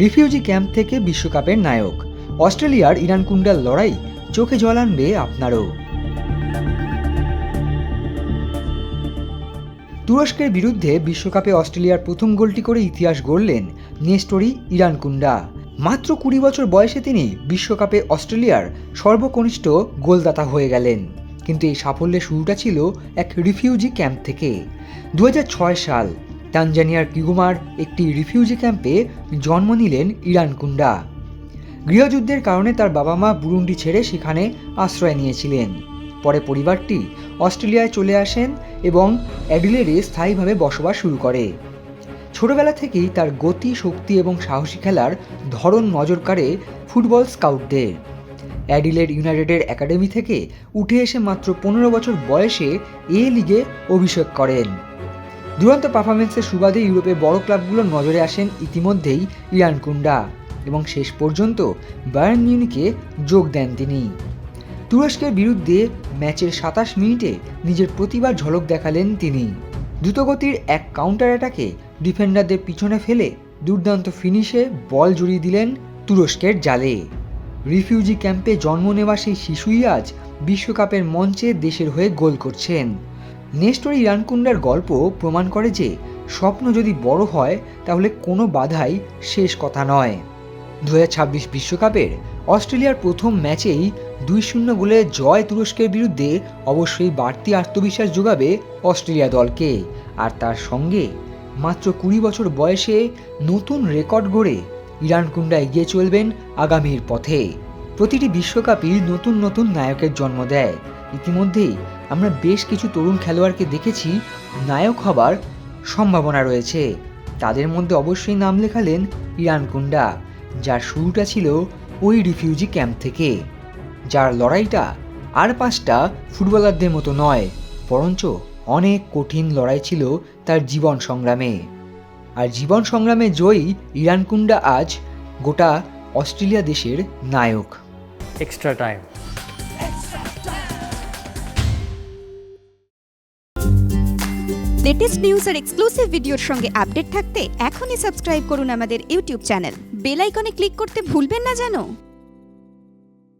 Refugee camp থেকে বিশ্বকাপের নায়ক অস্ট্রেলিয়ার ইরান কুন্ডার লড়াই চোখে জল আনবে আপনারও। তুরস্কের বিরুদ্ধে বিশ্বকাপে অস্ট্রেলিয়ার প্রথম গোলটি করে ইতিহাস গড়লেন নেস্টরি ইরানকুন্ডা। মাত্র 20 বছর বয়সে তিনি বিশ্বকাপে অস্ট্রেলিয়ার সর্বকনিষ্ঠ গোলদাতা হয়ে গেলেন। কিন্তু এই সাফল্যের শুরুটা ছিল এক রিফিউজি ক্যাম্প থেকে। 2006 সাল তানজানিয়ার কিগুমার একটি রিফিউজি ক্যাম্পে জন্ম নিলেন ইরানকুন্ডা। গৃহযুদ্ধের কারণে তার বাবা মা বুরুন্ডি ছেড়ে সেখানে আশ্রয় নিয়েছিলেন। পরে পরিবারটি অস্ট্রেলিয়ায় চলে আসেন এবং অ্যাডিলেডে স্থায়ীভাবে বসবাস শুরু করে। ছোটবেলা থেকেই তার গতি, শক্তি এবং সাহসী খেলার ধরন নজর কাড়ে ফুটবল স্কাউটদের। অ্যাডিলেড ইউনাইটেডের একাডেমি থেকে উঠে এসে মাত্র 15 বছর বয়সে এ লিগে অভিষেক করেন। দুরন্ত পারফরমেন্সের সুবাদে ইউরোপে বড় ক্লাবগুলোর নজরে আসেন ইতিমধ্যেই ইরানকুন্ডা এবং শেষ পর্যন্ত বায়ার্ন মিউনিখে যোগ দেন তিনি। তুরস্কের বিরুদ্ধে ম্যাচের 27 মিনিটে নিজের প্রতিভার ঝলক দেখালেন তিনি। দ্রুতগতির এক কাউন্টার অ্যাটাকে ডিফেন্ডারদের পিছনে ফেলে দুর্দান্ত ফিনিশে বল জড়িয়ে দিলেন তুরস্কের জালে। রিফিউজি ক্যাম্পে জন্ম নেওয়া সেই শিশুই আজ বিশ্বকাপের মঞ্চে দেশের হয়ে গোল করছেন। নেস্টরি ইরানকুন্ডার গল্প প্রমাণ করে যে স্বপ্ন যদি বড় হয় তাহলে কোনো বাধাই শেষ কথা নয়। 2026 বিশ্বকাপের অস্ট্রেলিয়ার প্রথম ম্যাচেই 2-0 গোলে জয় তুরস্কের বিরুদ্ধে অবশ্যই বাড়তি আত্মবিশ্বাস যোগাবে অস্ট্রেলিয়া দলকে। আর তার সঙ্গে মাত্র 20 বছর বয়সে নতুন রেকর্ড গড়ে ইরানকুন্ডা এগিয়ে চলবেন আগামীর পথে। প্রতিটি বিশ্বকাপই নতুন নতুন নায়কের জন্ম দেয়। ইতিমধ্যেই আমরা বেশ কিছু তরুণ খেলোয়াড়কে দেখেছি নায়ক হবার সম্ভাবনা রয়েছে। তাদের মধ্যে অবশ্যই নাম লেখালেন ইরানকুন্ডা, যার শুরুটা ছিল ওই রিফিউজি ক্যাম্প থেকে, যার লড়াইটা আর 5টা ফুটবলারদের মতো নয়, বরঞ্চ অনেক কঠিন লড়াই ছিল তার জীবন সংগ্রামে। আর জীবন সংগ্রামে জয়ী ইরানকুন্ডা আজ গোটা অস্ট্রেলিয়া দেশের নায়ক। Extra time. লেটেস্ট নিউজ আর এক্সক্লুসিভ ভিডিওর সঙ্গে আপডেট থাকতে এখনই সাবস্ক্রাইব করুন আমাদের ইউটিউব চ্যানেল। বেল আইকনে ক্লিক করতে ভুলবেন না যেন।